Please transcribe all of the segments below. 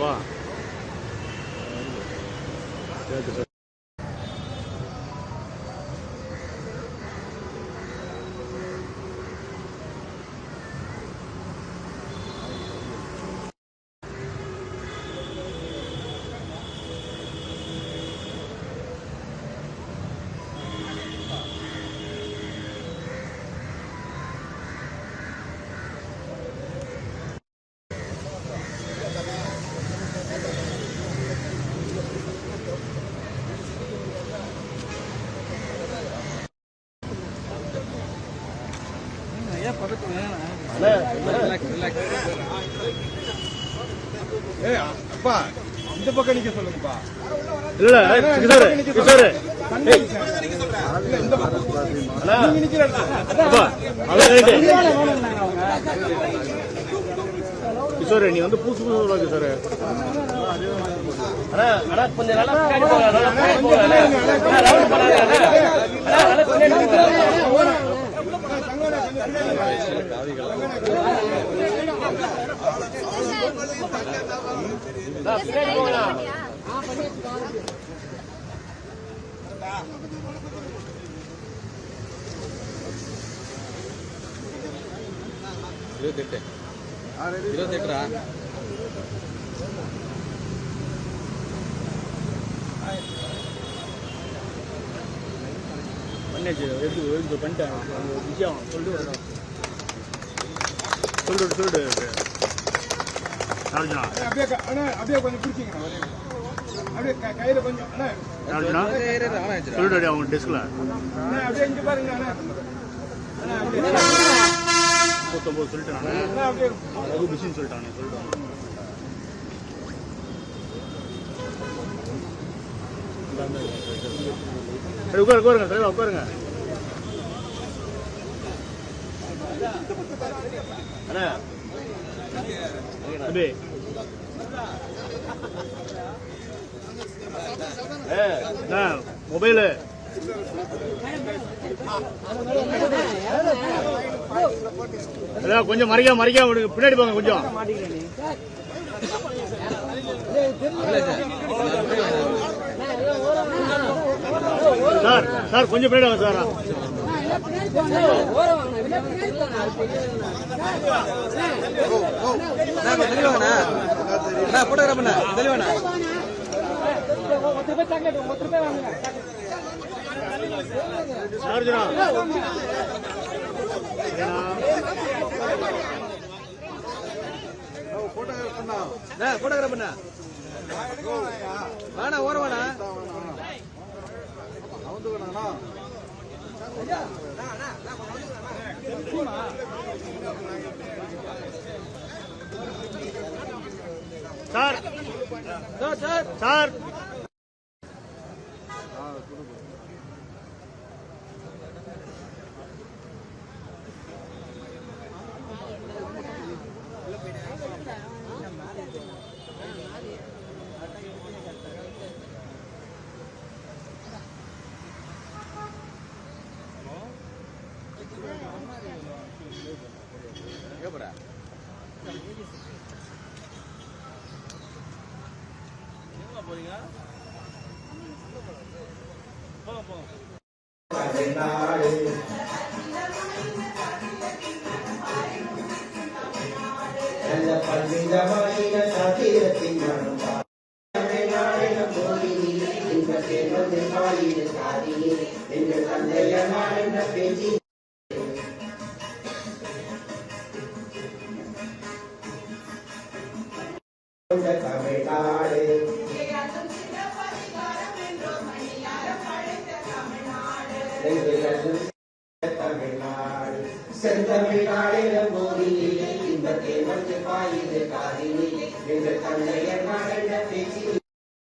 வா. அப்பா இந்த பக்கம் நிக்க சொல்லுங்கப்பா. இல்ல கிஷோர் கிஷோர் நீ வந்து புதுசு புதுசு கிஷோர். கொஞ்சம் நல்லா இருபத்தெட்டா பண்ணிட்டேன் பண்ணிட்டேன் விஷயம் சொல்லிட்டு அப்படியே கொஞ்சம் பிடிச்சிங்க. அப்படியே கையில கொஞ்சம் சொல்லிட்டு அவங்க டெஸ்க்ல அப்படியே இங்க பாருங்க. 39 சொல்லிட்டாங்க. அது பிஸின்னு சொல்லிட்டாங்க. உட்காருங்க தலைவா உட்காருங்க. அண்ணா தம்பி மொபைலு கொஞ்சம் மறைக்காம பின்னாடி போங்க கொஞ்சம். சார் கொஞ்சம் பின்னாடி வாங்க சார். வேணா ஓர வேணா சார் சார்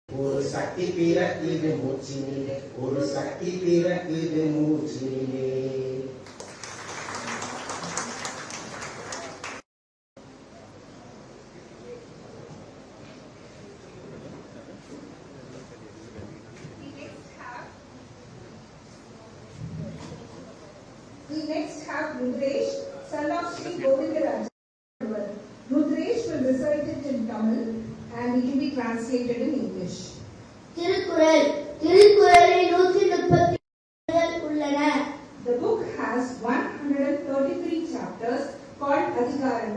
ஒரு சக்தி பிறக்குது மூச்சினிலே, ஒரு சக்தி பிறக்குது மூச்சினிலே. We next have Rudresh, son of Sri Govindaraj. Rudresh will recite it in Tamil and it will be translated in English. Thirukkural திருக்குறளில் 130 உள்ளன. The book has 133 chapters called Adhikaram.